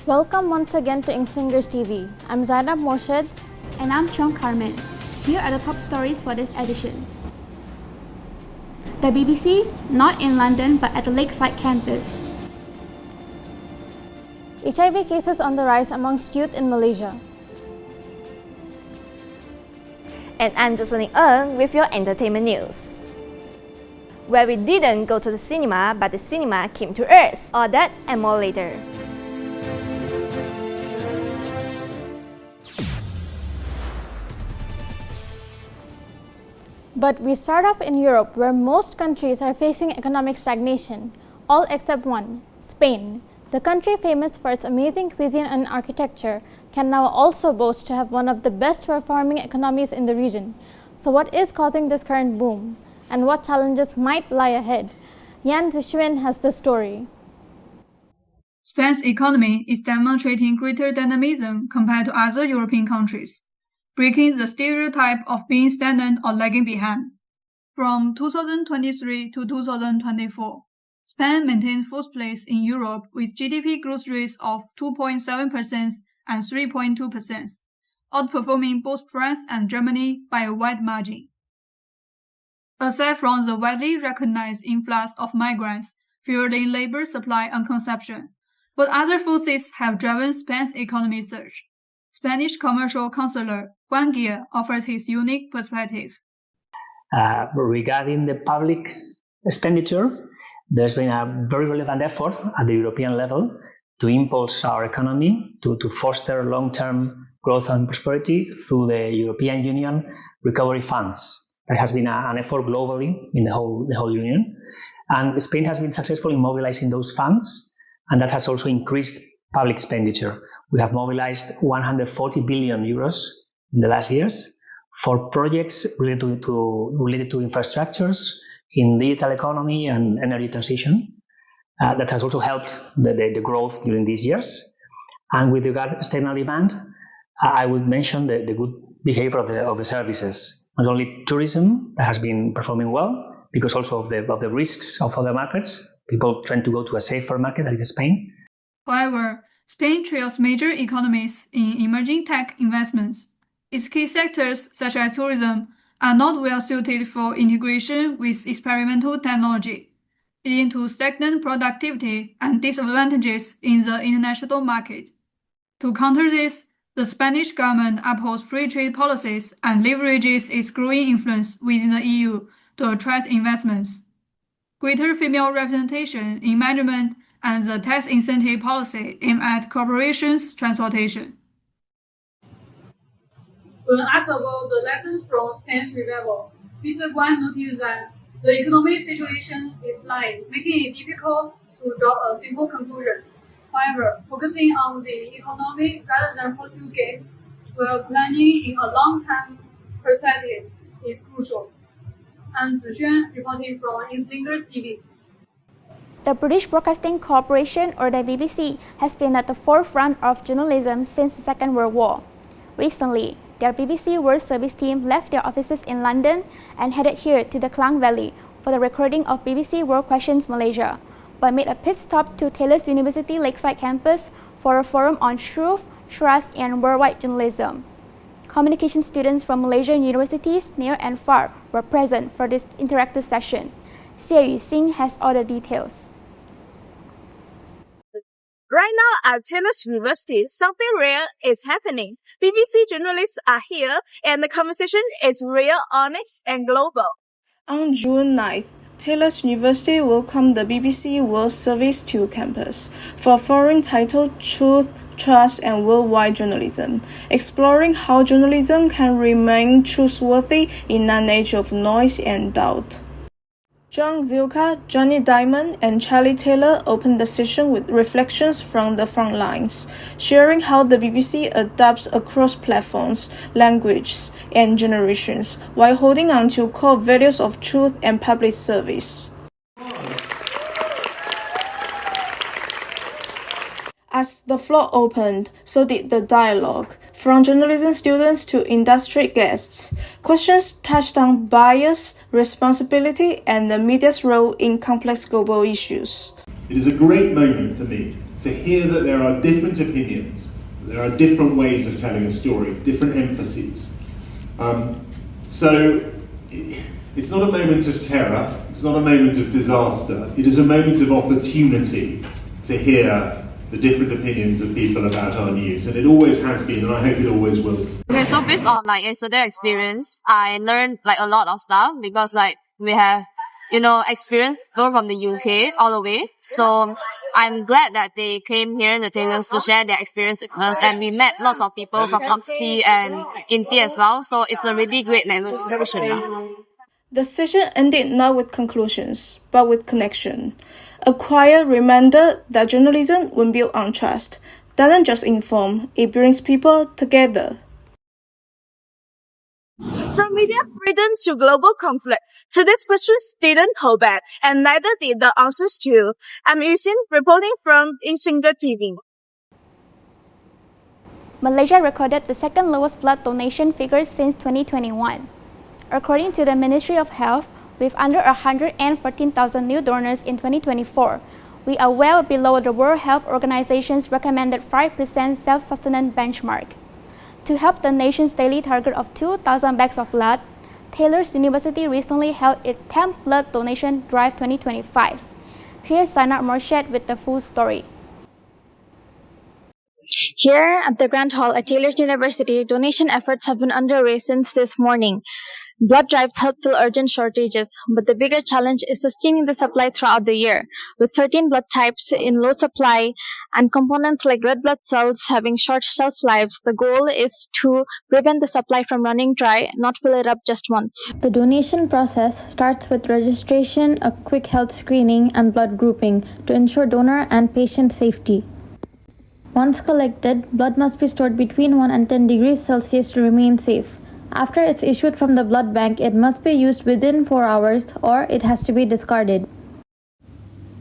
Welcome once again to InkSlingers TV. I'm Zainab Morshid. And I'm Chong Carmen. Here are the top stories for this edition. The BBC, not in London but at the Lakeside campus. HIV cases on the rise amongst youth in Malaysia. And I'm Jocelyn Ng with your entertainment news. Where we didn't go to the cinema, but the cinema came to us. All that and more later. But we start off in Europe, where most countries are facing economic stagnation, all except one, Spain. The country famous for its amazing cuisine and architecture can now also boast to have one of the best performing economies in the region. So what is causing this current boom? And what challenges might lie ahead? Yan Zixuan has the story. Spain's economy is demonstrating greater dynamism compared to other European countries, breaking the stereotype of being stagnant or lagging behind. From 2023 to 2024, Spain maintained fourth place in Europe with GDP growth rates of 2.7% and 3.2%, outperforming both France and Germany by a wide margin. Aside from the widely recognized influx of migrants fueling labor supply and consumption, what other forces have driven Spain's economic surge? Spanish commercial counselor Juan Guia offers his unique perspective. Regarding the public expenditure, there's been a very relevant effort at the European level to impulse our economy, to foster long-term growth and prosperity through the European Union recovery funds. That has been an effort globally in the whole Union. And Spain has been successful in mobilizing those funds, and that has also increased public expenditure. We have mobilized 140 billion euros in the last years for projects related to infrastructures in digital economy and energy transition. That has also helped the growth during these years. And with regard to external demand, I would mention the good behavior of the services. Not only tourism that has been performing well, because also of the risks of other markets. People tend to go to a safer market, that is Spain. However, Spain trails major economies in emerging tech investments. Its key sectors, such as tourism, are not well suited for integration with experimental technology, leading to stagnant productivity and disadvantages in the international market. To counter this, the Spanish government upholds free trade policies and leverages its growing influence within the EU to attract investments. Greater female representation in management and the tax incentive policy aim at corporations' transportation. When asked about the lessons from Spain's revival, Mr. Guan noticed that the economic situation is lying, making it difficult to draw a simple conclusion. However, focusing on the economy rather than political games, while planning in a long-term perspective, is crucial. I'm Zixuan, reporting from InkSlingers TV. The British Broadcasting Corporation, or the BBC, has been at the forefront of journalism since the Second World War. Recently, their BBC World Service team left their offices in London and headed here to the Klang Valley for the recording of BBC World Questions Malaysia, but made a pit stop to Taylor's University Lakeside campus for a forum on truth, trust, and worldwide journalism. Communication students from Malaysian universities near and far were present for this interactive session. Xie Yu Xing has all the details. Right now at Taylor's University, something rare is happening. BBC journalists are here and the conversation is real, honest, and global. On June 9th, Taylor's University welcomed the BBC World Service to campus for a forum titled Truth, Trust, and Worldwide Journalism, exploring how journalism can remain trustworthy in an age of noise and doubt. John Zilka, Johnny Diamond, and Charlie Taylor opened the session with reflections from the front lines, sharing how the BBC adapts across platforms, languages, and generations, while holding on to core values of truth and public service. As the floor opened, so did the dialogue, from journalism students to industry guests. Questions touched on bias, responsibility, and the media's role in complex global issues. It is a great moment for me to hear that there are different opinions, there are different ways of telling a story, different emphases. So it's not a moment of terror, it's not a moment of disaster, it is a moment of opportunity to hear the different opinions of people about our news, and it always has been, and I hope it always will. Okay, so based on yesterday experience, I learned a lot of stuff because we have experience both from the UK all the way. So I'm glad that they came here in the tailors to share their experience with us, and we met lots of people from Oxy and Inti as well. So it's a really great networking. The session ended not with conclusions, but with connection. A quiet reminder that journalism, when built on trust, doesn't just inform, it brings people together. From media freedom to global conflict, today's questions didn't hold back, and neither did the answers too. I'm Yuxin, reporting from InkSlingers TV. Malaysia recorded the second lowest blood donation figure since 2021. According to the Ministry of Health, with under 114,000 new donors in 2024, we are well below the World Health Organization's recommended 5% self-sustenance benchmark. To help the nation's daily target of 2,000 bags of blood, Taylor's University recently held its 10th Blood Donation Drive 2025. Here's Zainab Morshed with the full story. Here at the Grand Hall at Taylor's University, donation efforts have been underway since this morning. Blood drives help fill urgent shortages, but the bigger challenge is sustaining the supply throughout the year. With certain blood types in low supply and components like red blood cells having short shelf lives, the goal is to prevent the supply from running dry, not fill it up just once. The donation process starts with registration, a quick health screening, and blood grouping to ensure donor and patient safety. Once collected, blood must be stored between 1 and 10 degrees Celsius to remain safe. After it's issued from the blood bank, it must be used within 4 hours or it has to be discarded.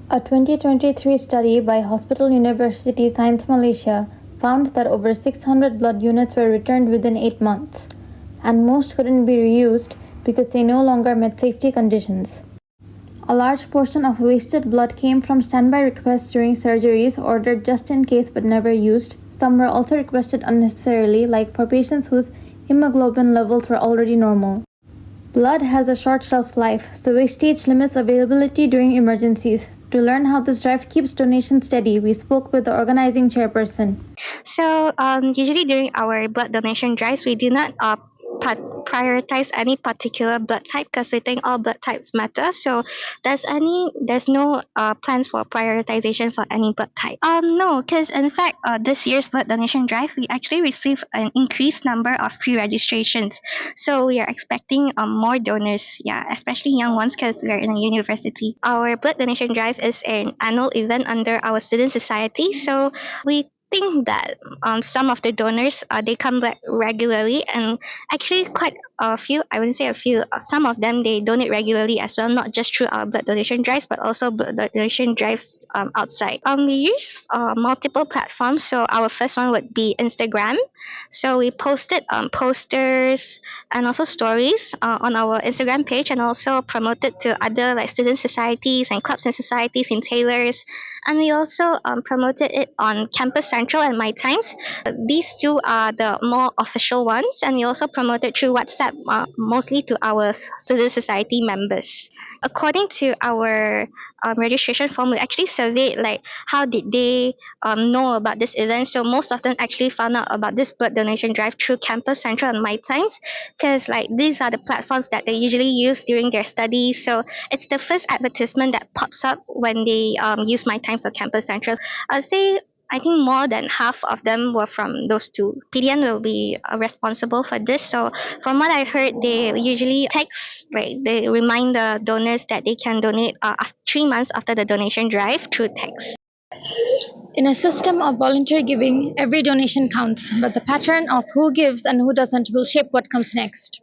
A 2023 study by Hospital University Science Malaysia found that over 600 blood units were returned within 8 months, and most couldn't be reused because they no longer met safety conditions. A large portion of wasted blood came from standby requests during surgeries ordered just in case but never used. Some were also requested unnecessarily, like for patients whose hemoglobin levels were already normal. Blood has a short shelf life, so wastage limits availability during emergencies. To learn how this drive keeps donations steady, we spoke with the organizing chairperson. So usually during our blood donation drives, we do not prioritize any particular blood type because we think all blood types matter. So there's no plans for prioritization for any blood type. No, because in fact this year's blood donation drive we actually received an increased number of pre-registrations. So we are expecting more donors, especially young ones because we are in a university. Our blood donation drive is an annual event under our student society. So we think that some of the donors they come back regularly, and actually quite a few, I wouldn't say a few, some of them they donate regularly as well, not just through our blood donation drives but also blood donation drives outside. We use multiple platforms. So our first one would be Instagram. So we posted posters and also stories on our Instagram page, and also promoted to other like student societies and clubs and societies in Taylors, and we also promoted it on Campus Central and My Times. These two are the more official ones, and we also promoted through WhatsApp, mostly to our student society members. According to our registration form, we actually surveyed like how did they know about this event. So most of them actually found out about this blood donation drive through Campus Central and My Times, because like these are the platforms that they usually use during their studies. So it's the first advertisement that pops up when they use My Times or Campus Central. I'd say I think more than half of them were from those two. PDN will be responsible for this. So from what I heard, they usually text, like they remind the donors that they can donate 3 months after the donation drive through text. In a system of voluntary giving, every donation counts, but the pattern of who gives and who doesn't will shape what comes next.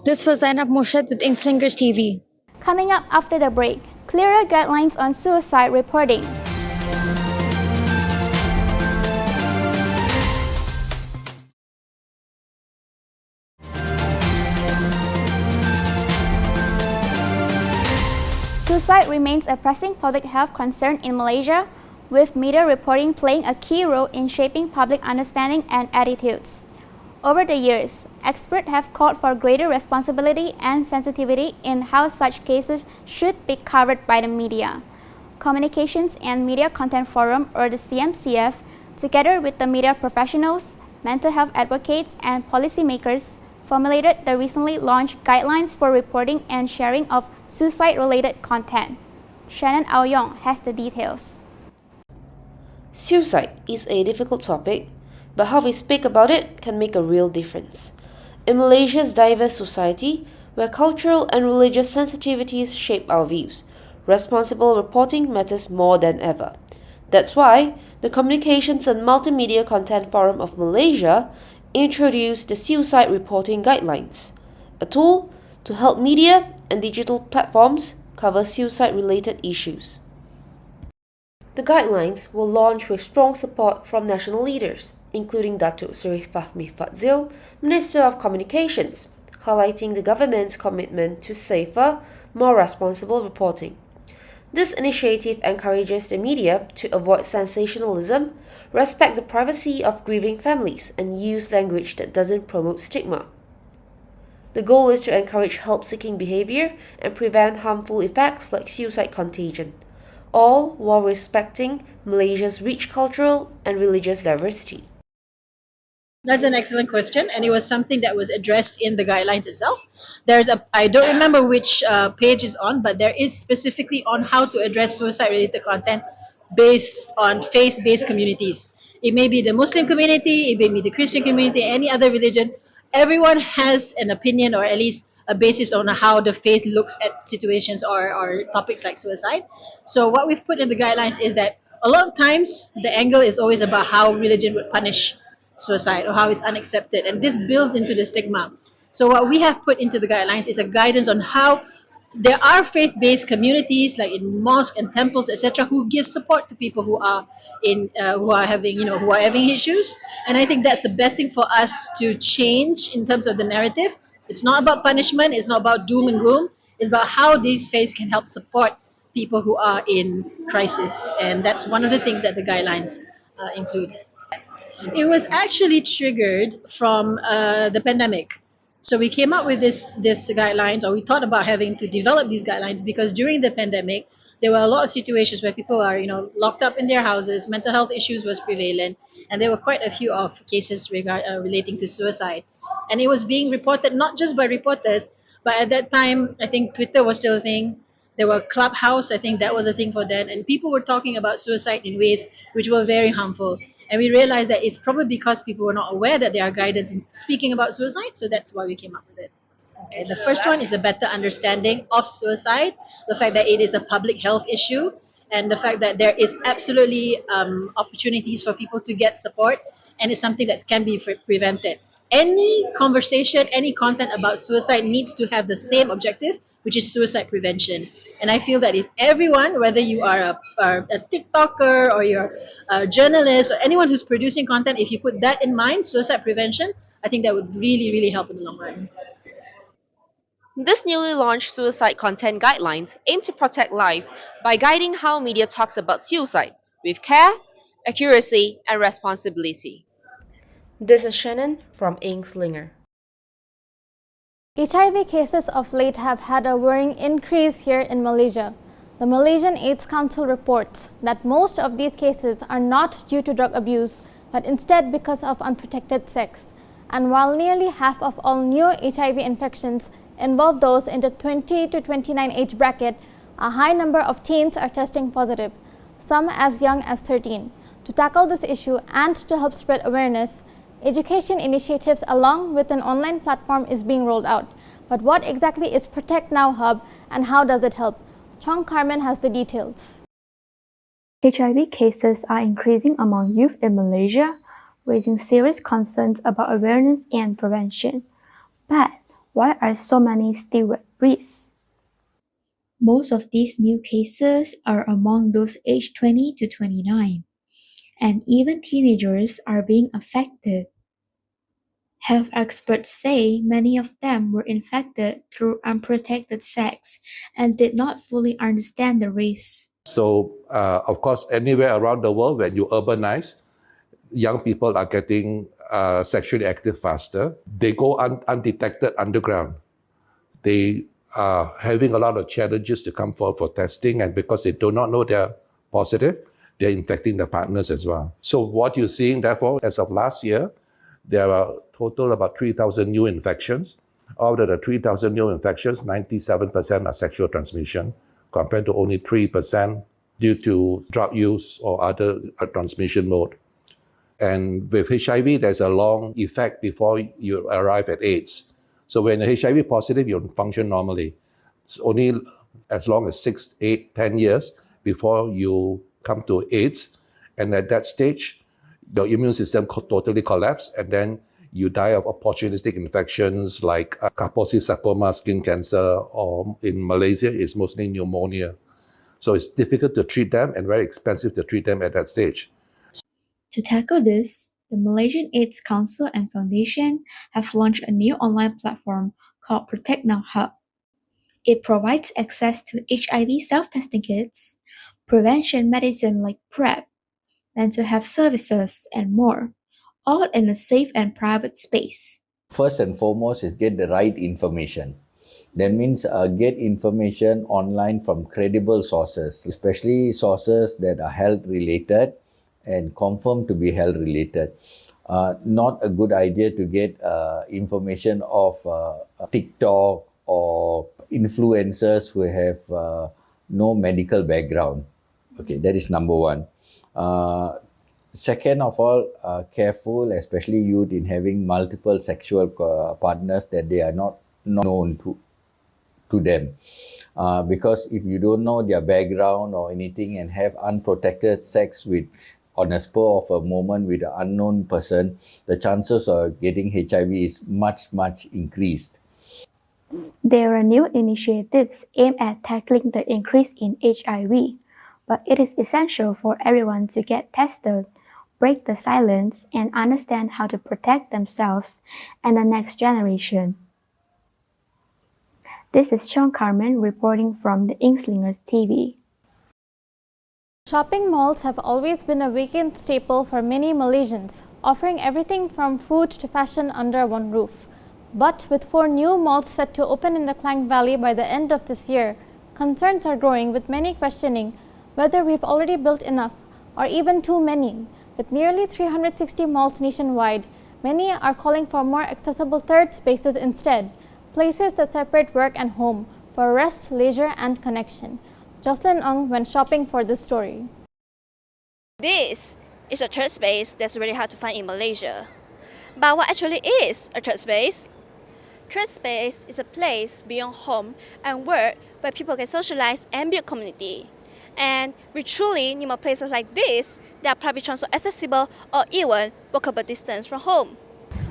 This was Zainab Morshed with InkSlingers TV. Coming up after the break, clearer guidelines on suicide reporting. Suicide remains a pressing public health concern in Malaysia, with media reporting playing a key role in shaping public understanding and attitudes. Over the years, experts have called for greater responsibility and sensitivity in how such cases should be covered by the media. Communications and Media Content Forum, or the CMCF, together with the media professionals, mental health advocates, and policymakers, formulated the recently launched Guidelines for Reporting and Sharing of Suicide-Related Content. Shannon Aoyong has the details. Suicide is a difficult topic, but how we speak about it can make a real difference. In Malaysia's diverse society, where cultural and religious sensitivities shape our views, responsible reporting matters more than ever. That's why the Communications and Multimedia Content Forum of Malaysia introduced the Suicide Reporting Guidelines, a tool to help media and digital platforms cover suicide-related issues. The guidelines were launched with strong support from national leaders, including Datuk Seri Fahmi Fadzil, Minister of Communications, highlighting the government's commitment to safer, more responsible reporting. This initiative encourages the media to avoid sensationalism, respect the privacy of grieving families, and use language that doesn't promote stigma. The goal is to encourage help-seeking behavior and prevent harmful effects like suicide contagion, all while respecting Malaysia's rich cultural and religious diversity. That's an excellent question, and it was something that was addressed in the guidelines itself. I don't remember which page is on, but there is specifically on how to address suicide-related content based on faith-based communities. It may be the Muslim community, it may be the Christian community, any other religion. Everyone has an opinion, or at least a basis on how the faith looks at situations or topics like suicide. So what we've put in the guidelines is that a lot of times the angle is always about how religion would punish suicide or how it's unaccepted, and this builds into the stigma. So what we have put into the guidelines is a guidance on how there are faith-based communities like in mosques and temples, etc., who give support to people who are having issues. And I think that's the best thing for us to change in terms of the narrative. It's not about punishment, it's not about doom and gloom, it's about how these faiths can help support people who are in crisis, and that's one of the things that the guidelines include. It was actually triggered from the pandemic. So we came up with this guidelines, or we thought about having to develop these guidelines because during the pandemic, there were a lot of situations where people are, locked up in their houses. Mental health issues was prevalent, and there were quite a few of cases relating to suicide. And it was being reported not just by reporters, but at that time, I think Twitter was still a thing. There were Clubhouse, I think that was a thing for them, and people were talking about suicide in ways which were very harmful. And we realized that it's probably because people were not aware that there are guidance in speaking about suicide, so that's why we came up with it. Okay, the first one is a better understanding of suicide, the fact that it is a public health issue, and the fact that there is absolutely opportunities for people to get support, and it's something that can be prevented. Any conversation, any content about suicide needs to have the same objective, which is suicide prevention. And I feel that if everyone, whether you are a TikToker or you're a journalist or anyone who's producing content, if you put that in mind, suicide prevention, I think that would really, really help in the long run. This newly launched suicide content guidelines aim to protect lives by guiding how media talks about suicide with care, accuracy, and responsibility. This is Shannon from InkSlinger. HIV cases of late have had a worrying increase here in Malaysia. The Malaysian AIDS Council reports that most of these cases are not due to drug abuse, but instead because of unprotected sex. And while nearly half of all new HIV infections involve those in the 20 to 29 age bracket, a high number of teens are testing positive, some as young as 13. To tackle this issue and to help spread awareness, education initiatives along with an online platform is being rolled out. But what exactly is Protect Now Hub and how does it help? Chong Carmen has the details. HIV cases are increasing among youth in Malaysia, raising serious concerns about awareness and prevention. But why are so many still at risk? Most of these new cases are among those aged 20 to 29, and even teenagers are being affected. Health experts say many of them were infected through unprotected sex and did not fully understand the risks. So, of course, anywhere around the world, when you urbanize, young people are getting sexually active faster. They go undetected underground. They are having a lot of challenges to come forward for testing, and because they do not know they're positive, they're infecting their partners as well. So what you're seeing, therefore, as of last year, there are total about 3,000 new infections. Out of the 3,000 new infections, 97% are sexual transmission, compared to only 3% due to drug use or other transmission mode. And with HIV, there's a long effect before you arrive at AIDS. So when you're HIV positive, you function normally. It's only as long as 6, 8, 10 years before you come to AIDS. And at that stage, your immune system totally collapses, and then you die of opportunistic infections like Kaposi sarcoma, skin cancer, or in Malaysia, it's mostly pneumonia. So it's difficult to treat them and very expensive to treat them at that stage. To tackle this, the Malaysian AIDS Council and Foundation have launched a new online platform called Protect Now Hub. It provides access to HIV self-testing kits, prevention medicine like PrEP, mental health services, and more, all in a safe and private space. First and foremost is get the right information. That means get information online from credible sources, especially sources that are health related and confirmed to be health related. Not a good idea to get information of TikTok or influencers who have no medical background. Okay, that is number one. Second of all, careful, especially youth, in having multiple sexual partners that they are not known to them. Because if you don't know their background or anything and have unprotected sex with on a spur of a moment with an unknown person, the chances of getting HIV is much increased. There are new initiatives aimed at tackling the increase in HIV, but it is essential for everyone to get tested, break the silence, and understand how to protect themselves and the next generation. This is Sean Carmen reporting from the InkSlingers TV. Shopping malls have always been a weekend staple for many Malaysians, offering everything from food to fashion under one roof. But with 4 new malls set to open in the Klang Valley by the end of this year, concerns are growing, with many questioning whether we've already built enough or even too many. With nearly 360 malls nationwide, many are calling for more accessible third spaces instead, places that separate work and home for rest, leisure, and connection. Jocelyn Ong went shopping for this story. This is a third space that's really hard to find in Malaysia. But what actually is a third space? Third space is a place beyond home and work where people can socialize and build community. And we truly need more places like this that are public transport accessible or even walkable distance from home.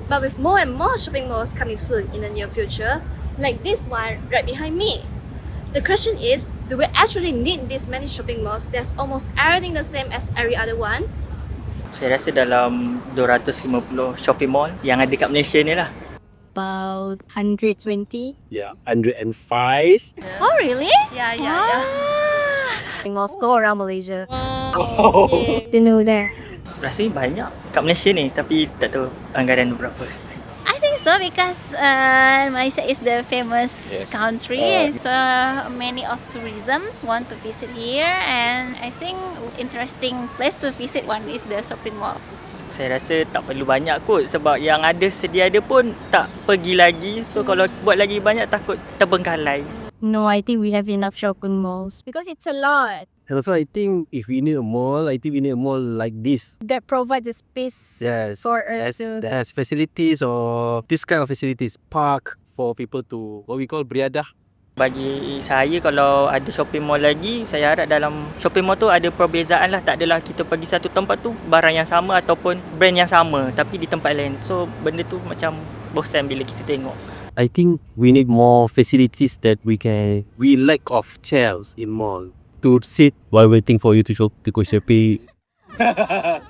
But with more and more shopping malls coming soon in the near future, like this one right behind me, the question is, do we actually need this many shopping malls that's almost everything the same as every other one? Saya rasa dalam 250 shopping mall yang ada kat Malaysia ni lah. About 120. Yeah, 105. Oh really? Yeah. Malls go around Malaysia. Oh. They know there. Rasanya banyak kat Malaysia ni, tapi tak tahu anggaran berapa. I think so because Malaysia is the famous country, so many of tourisms want to visit here, and I think interesting place to visit one is the shopping mall. Saya rasa tak perlu banyak kot sebab yang ada sedia ada pun tak pergi lagi, so kalau buat lagi banyak takut terbengkalai. No, I think we have enough shopping malls because it's a lot. And also I think if we need a mall, I think we need a mall like this. That provides a space for us that has facilities or this kind of facilities. Park for people to, what we call beriadah. Bagi saya kalau ada shopping mall lagi, saya harap dalam shopping mall tu ada perbezaan lah. Tak adalah kita pergi satu tempat tu barang yang sama ataupun brand yang sama tapi di tempat lain. So benda tu macam bosan bila kita tengok. I think we need more facilities that we lack of chairs in mall to sit while waiting for you to go shopping. Okay.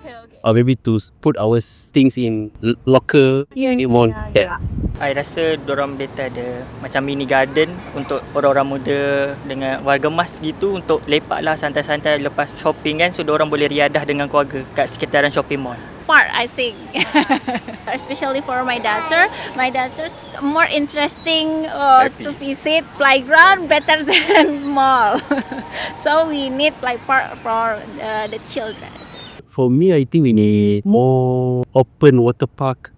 Or maybe to put our things in locker in mall. Yeah. I rasa diorang better ada macam mini garden untuk orang-orang muda dengan warga emas gitu untuk lepak lah santai-santai lepas shopping kan. So diorang boleh riadah dengan keluarga kat sekitaran shopping mall. Part, I think, especially for my daughter. My daughter's more interesting to visit playground better than mall. So we need like park for the children. For me, I think we need more open water park.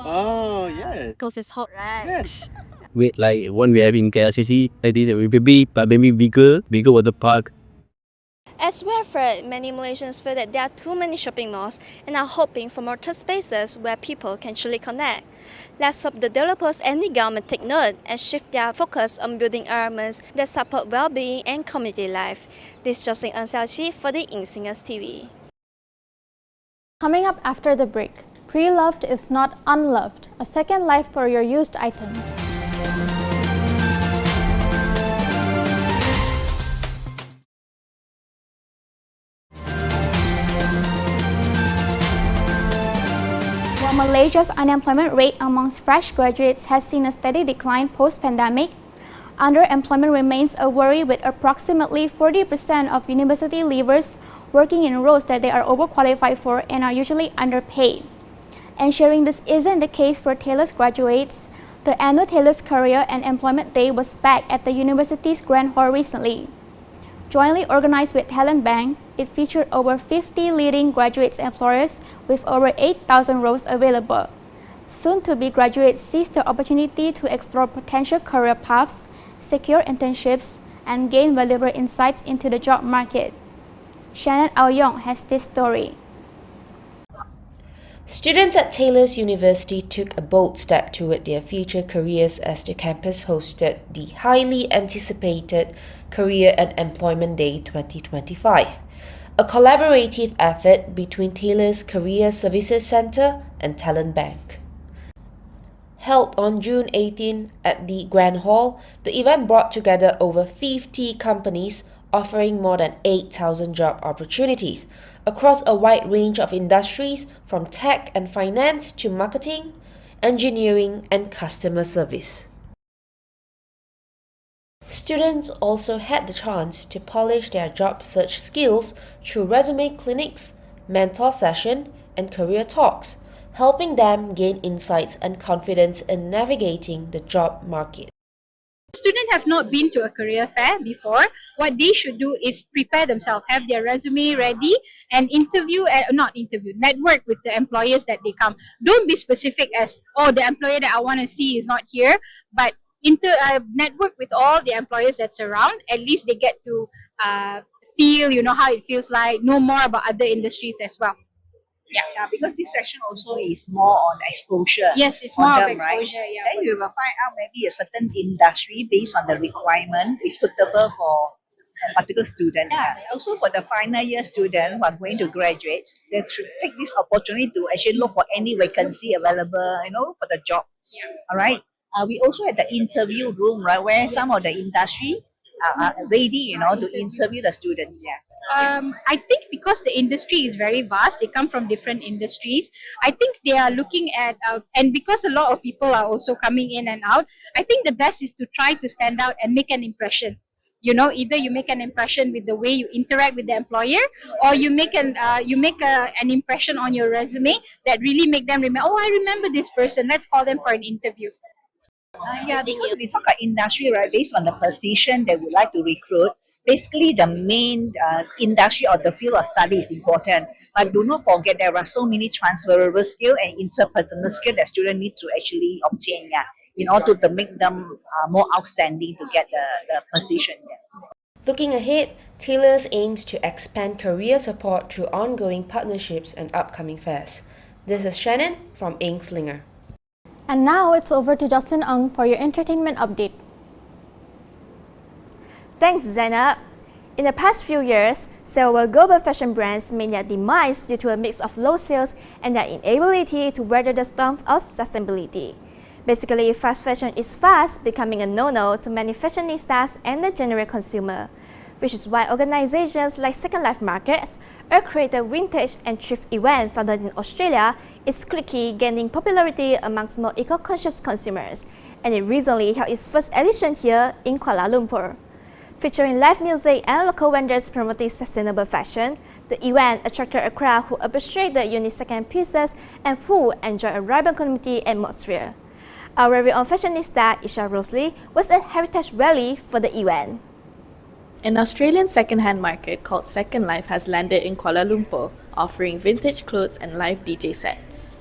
Oh, yes. Because it's hot, right? Yes. Wait, like one we have in KLCC, I think that will be maybe bigger water park. As we have heard, many Malaysians feel that there are too many shopping malls and are hoping for more touch spaces where people can truly connect. Let's hope the developers and the government take note and shift their focus on building environments that support well-being and community life. This is Jocelyn Anxiachi for the InkSlingers TV. Coming up after the break, pre-loved is not unloved, a second life for your used items. While Malaysia's unemployment rate amongst fresh graduates has seen a steady decline post-pandemic, underemployment remains a worry, with approximately 40% of university leavers working in roles that they are overqualified for and are usually underpaid. Ensuring this isn't the case for Taylor's graduates, the annual Taylor's Career and Employment Day was back at the university's Grand Hall recently. Jointly organized with Talent Bank, it featured over 50 leading graduates employers with over 8,000 roles available. Soon-to-be graduates seized the opportunity to explore potential career paths, secure internships, and gain valuable insights into the job market. Shannon Aoyong has this story. Students at Taylor's University took a bold step toward their future careers as the campus hosted the highly anticipated Career and Employment Day 2025, a collaborative effort between Taylor's Career Services Centre and Talent Bank. Held on June 18 at the Grand Hall, the event brought together over 50 companies offering more than 8,000 job opportunities across a wide range of industries from tech and finance to marketing, engineering, and customer service. Students also had the chance to polish their job search skills through resume clinics, mentor session, and career talks, helping them gain insights and confidence in navigating the job market. Students have not been to a career fair before. What they should do is prepare themselves, have their resume ready, and network with the employers that they come. Don't be specific as, oh, the employer that I want to see is not here, but network with all the employers that's around. At least they get to feel, how it feels like, know more about other industries as well. Yeah, because this session also is more on exposure. Yes, it's for more them, of exposure. Right? Yeah. Then you will find out maybe a certain industry based on the requirement is suitable for a particular student. Yeah. Also for the final year student who are going to graduate, they should take this opportunity to actually look for any vacancy available, for the job. Yeah. All right. We also have the interview room, right, where some of the industry are ready, to interview the students. Yeah. I think because the industry is very vast, they come from different industries. I think they are looking at, and because a lot of people are also coming in and out, I think the best is to try to stand out and make an impression. Either you make an impression with the way you interact with the employer, or you make an impression on your resume that really make them remember, oh, I remember this person, let's call them for an interview. Because we talk about industry, right, based on the position that we like to recruit, basically the main industry or the field of study is important. But do not forget there are so many transferable skills and interpersonal skills that students need to actually obtain in order to make them more outstanding to get the position. Looking ahead, Taylor's aims to expand career support through ongoing partnerships and upcoming fairs. This is Shannon from InkSlinger. And now it's over to Justin Ng for your entertainment update. Thanks, Zainab. In the past few years, several global fashion brands made their demise due to a mix of low sales and their inability to weather the storm of sustainability. Basically, fast fashion is fast becoming a no-no to many fashionistas and the general consumer. which is why organizations like Second Life Markets, a creative vintage and thrift event founded in Australia, is quickly gaining popularity amongst more eco-conscious consumers, and it recently held its first edition here in Kuala Lumpur. Featuring live music and local vendors promoting sustainable fashion, the event attracted a crowd who appreciated unique second pieces and who enjoyed a vibrant community atmosphere. Our very own fashionista, Isha Rosalie, was at Heritage Rally for the event. An Australian second-hand market called Second Life has landed in Kuala Lumpur, offering vintage clothes and live DJ sets.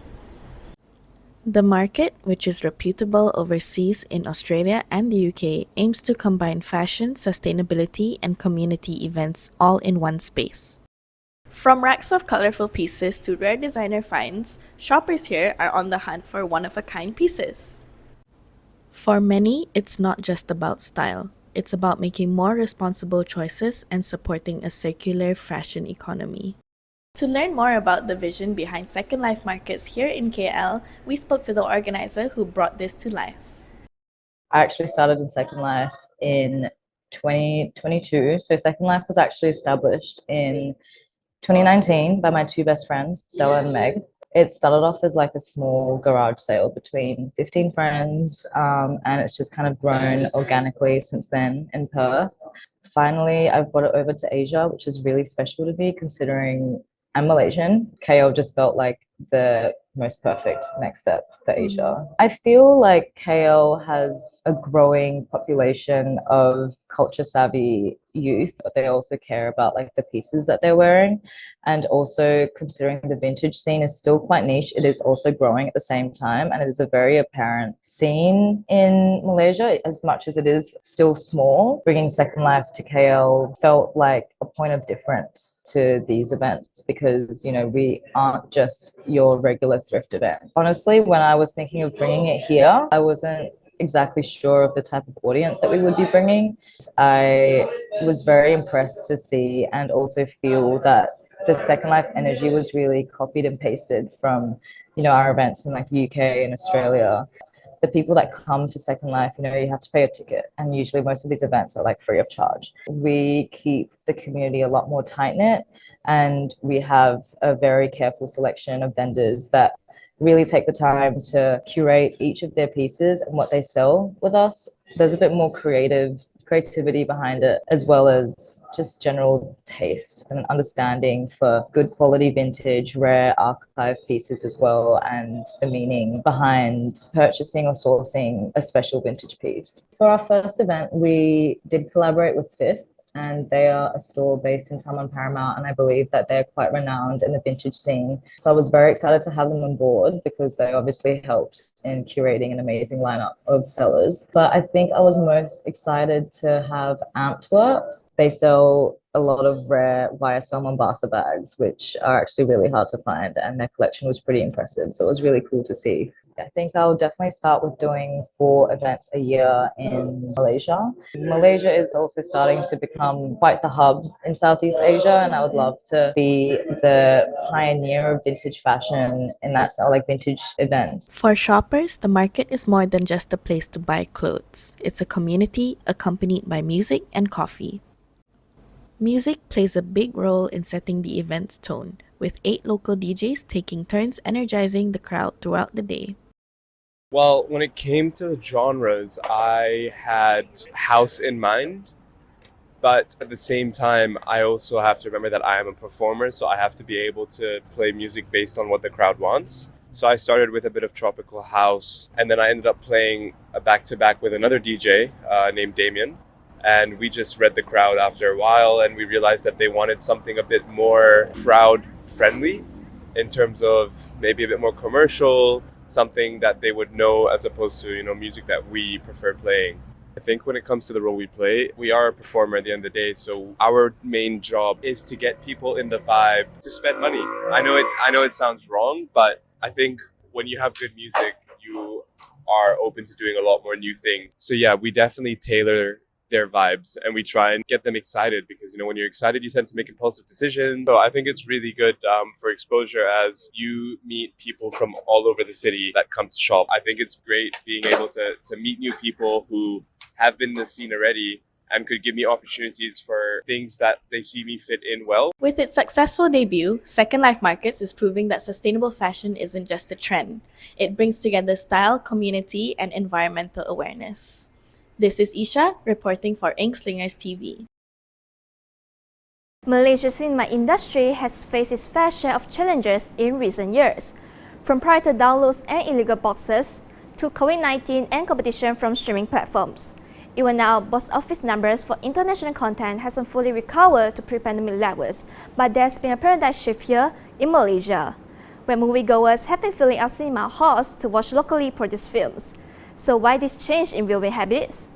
The market, which is reputable overseas in Australia and the UK, aims to combine fashion, sustainability, and community events all in one space. From racks of colorful pieces to rare designer finds, shoppers here are on the hunt for one-of-a-kind pieces. For many, it's not just about style. It's about making more responsible choices and supporting a circular fashion economy. To learn more about the vision behind Second Life Markets here in KL, we spoke to the organizer who brought this to life. I actually started in Second Life in 2022. So Second Life was actually established in 2019 by my two best friends, Stella and Meg. It started off as like a small garage sale between 15 friends, and it's just kind of grown organically since then in Perth. Finally, I've brought it over to Asia, which is really special to me considering I'm Malaysian. KL just felt like the most perfect next step for Asia. I feel like KL has a growing population of culture savvy youth, but they also care about like the pieces that they're wearing. And also considering the vintage scene is still quite niche, it is also growing at the same time. And it is a very apparent scene in Malaysia, as much as it is still small. Bringing Second Life to KL felt like a point of difference to these events because, you know, we aren't just your regular thrift event. Honestly, when I was thinking of bringing it here, I wasn't exactly sure of the type of audience that we would be bringing. I was very impressed to see and also feel that the Second Life energy was really copied and pasted from, you know, our events in like UK and Australia. The people that come to Second Life, you know, you have to pay a ticket, and usually most of these events are like free of charge. We keep the community a lot more tight-knit, and we have a very careful selection of vendors that really take the time to curate each of their pieces and what they sell with us. There's a bit more creativity behind it, as well as just general taste and an understanding for good quality vintage, rare archive pieces as well, and the meaning behind purchasing or sourcing a special vintage piece. For our first event, we did collaborate with Fifth, and they are a store based in Taman Paramount, and I believe that they're quite renowned in the vintage scene. So I was very excited to have them on board because they obviously helped in curating an amazing lineup of sellers. But I think I was most excited to have Antwerps. They sell a lot of rare YSL Mombasa bags, which are actually really hard to find, and their collection was pretty impressive. So it was really cool to see. I think I'll definitely start with doing 4 events a year in Malaysia. Malaysia is also starting to become quite the hub in Southeast Asia, and I would love to be the pioneer of vintage fashion in that style, like vintage events. For shoppers, the market is more than just a place to buy clothes. It's a community accompanied by music and coffee. Music plays a big role in setting the event's tone, with 8 local DJs taking turns energizing the crowd throughout the day. Well, when it came to the genres, I had house in mind, but at the same time, I also have to remember that I am a performer, so I have to be able to play music based on what the crowd wants. So I started with a bit of tropical house, and then I ended up playing a back-to-back with another DJ named Damien. And we just read the crowd after a while, and we realized that they wanted something a bit more crowd-friendly in terms of maybe a bit more commercial, something that they would know as opposed to, you know, music that we prefer playing. I think when it comes to the role we play, we are a performer at the end of the day, so our main job is to get people in the vibe to spend money. I know it sounds wrong, but I think when you have good music, you are open to doing a lot more new things. So yeah, we definitely tailor their vibes and we try and get them excited because, you know, when you're excited, you tend to make impulsive decisions. So I think it's really good for exposure as you meet people from all over the city that come to shop. I think it's great being able to meet new people who have been in the scene already and could give me opportunities for things that they see me fit in well. With its successful debut, Second Life Markets is proving that sustainable fashion isn't just a trend. It brings together style, community, and environmental awareness. This is Isha reporting for InkSlingers TV. Malaysia's cinema industry has faced its fair share of challenges in recent years, from pirated downloads and illegal boxes to COVID-19 and competition from streaming platforms. Even now, box office numbers for international content hasn't fully recovered to pre-pandemic levels, but there's been a paradigm shift here in Malaysia, where moviegoers have been filling out cinema halls to watch locally produced films. So why this change in viewing habits?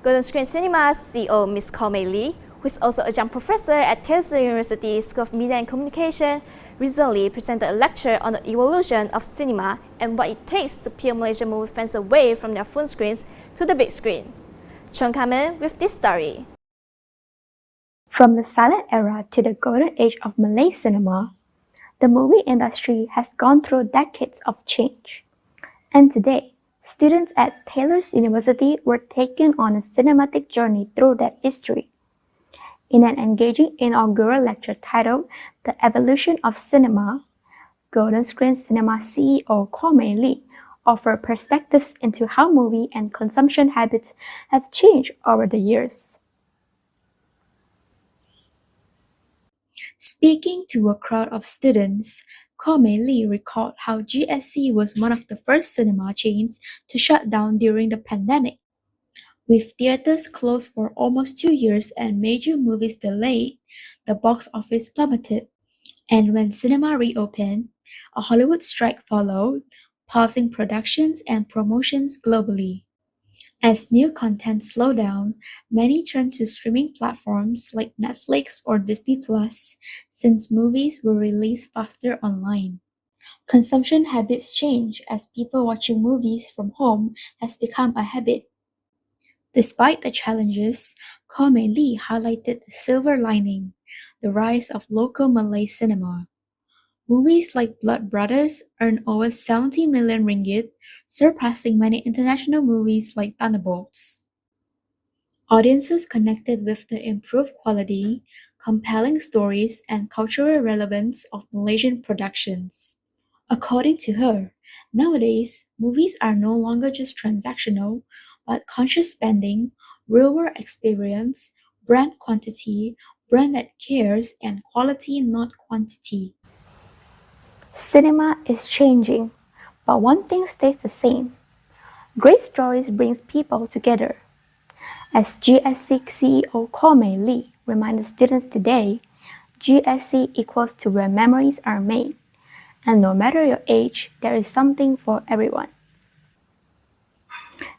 Golden Screen Cinema's CEO Ms. Koh Mei Lee, who is also a adjunct professor at Telstra University School of Media and Communication, recently presented a lecture on the evolution of cinema and what it takes to peel Malaysian movie fans away from their phone screens to the big screen. Chong Kamen with this story. From the silent era to the golden age of Malay cinema, the movie industry has gone through decades of change. And today, students at Taylor's University were taken on a cinematic journey through that history. In an engaging inaugural lecture titled The Evolution of Cinema, Golden Screen Cinema CEO Koh Mei Lee offered perspectives into how movie and consumption habits have changed over the years. Speaking to a crowd of students, Koh Mei Lee recalled how GSC was one of the first cinema chains to shut down during the pandemic. With theaters closed for almost 2 years and major movies delayed, the box office plummeted. And when cinema reopened, a Hollywood strike followed, pausing productions and promotions globally. As new content slowed down, many turned to streaming platforms like Netflix or Disney Plus, since movies were released faster online. Consumption habits change as people watching movies from home has become a habit. Despite the challenges, Koh Mei Lee highlighted the silver lining, the rise of local Malay cinema. Movies like Blood Brothers earned over 70 million ringgit, surpassing many international movies like Thunderbolts. Audiences connected with the improved quality, compelling stories, and cultural relevance of Malaysian productions. According to her, nowadays, movies are no longer just transactional, but conscious spending, real-world experience, brand quantity, brand that cares, and quality, not quantity. Cinema is changing, but one thing stays the same. Great stories brings people together. As GSC CEO Koh Mei Lee reminded students today, GSC equals to where memories are made. And no matter your age, there is something for everyone.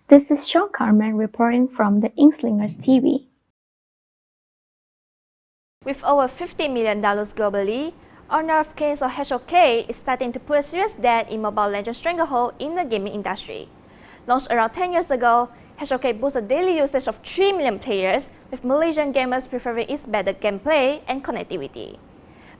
This is Sean Carmen reporting from the InkSlingers TV. With over $50 million globally, Honor of Kings or HOK is starting to put a serious dent in Mobile Legends stranglehold in the gaming industry. Launched around 10 years ago, HOK boasts a daily usage of 3 million players, with Malaysian gamers preferring its better gameplay and connectivity.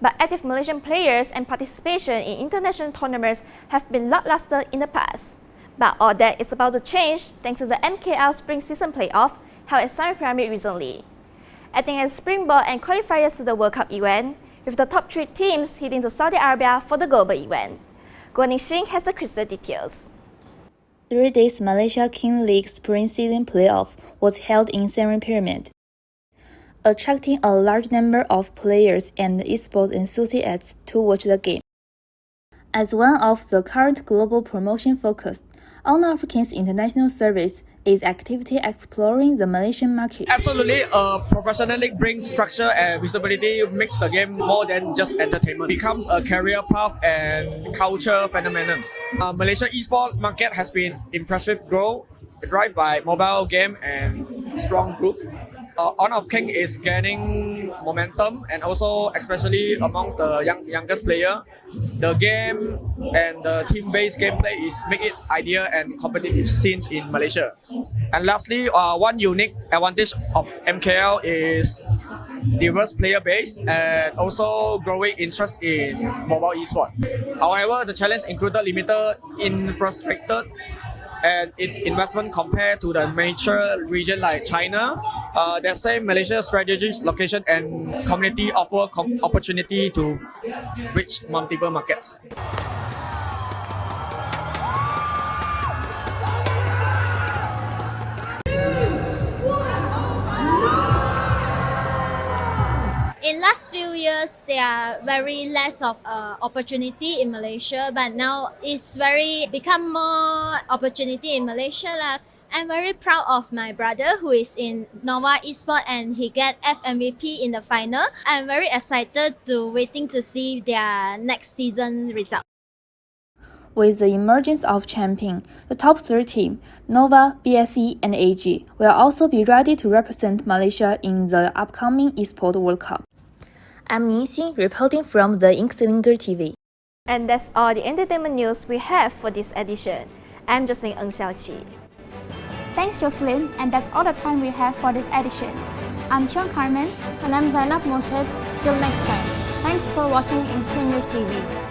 But active Malaysian players and participation in international tournaments have been lackluster in the past. But all that is about to change thanks to the MKL Spring Season Playoff held at Sari Pyramid recently. Acting as springboard and qualifiers to the World Cup event, with the top 3 teams heading to Saudi Arabia for the global event. Guan Xing has the crystal details. 3 days Malaysia King League Spring Season Playoff was held in Sari Pyramid, attracting a large number of players and esports enthusiasts to watch the game. As one of the current global promotion focus, Honor of Kings International Service is actively exploring the Malaysian market. Absolutely, a professional league brings structure and visibility, makes the game more than just entertainment. It becomes a career path and culture phenomenon. Malaysia esports market has been impressive growth, driven by mobile game and strong group. Honor of King is gaining momentum, and also especially among the youngest player, the game and the team-based gameplay is make it ideal and competitive scenes in Malaysia. And lastly, one unique advantage of MKL is diverse player base and also growing interest in mobile esports. However, the challenge included limited infrastructure and investment compared to the major region like China. That same Malaysia strategies, location and community offer opportunity to reach multiple markets. In last few years, there are very less of opportunity in Malaysia, but now it's very become more opportunity in Malaysia lah. I'm very proud of my brother who is in Nova Esport and he get FMVP in the final. I'm very excited to waiting to see their next season result. With the emergence of champion, the top 3 teams, Nova, BSE, and AG, will also be ready to represent Malaysia in the upcoming Esport World Cup. I'm Nixing, reporting from the InkSlingers TV. And that's all the entertainment news we have for this edition. I'm Jocelyn Ng Xiaoqi. Thanks, Jocelyn, and that's all the time we have for this edition. I'm Cheong Carmen. And I'm Zainab Morshed. Till next time. Thanks for watching InkSlingers TV.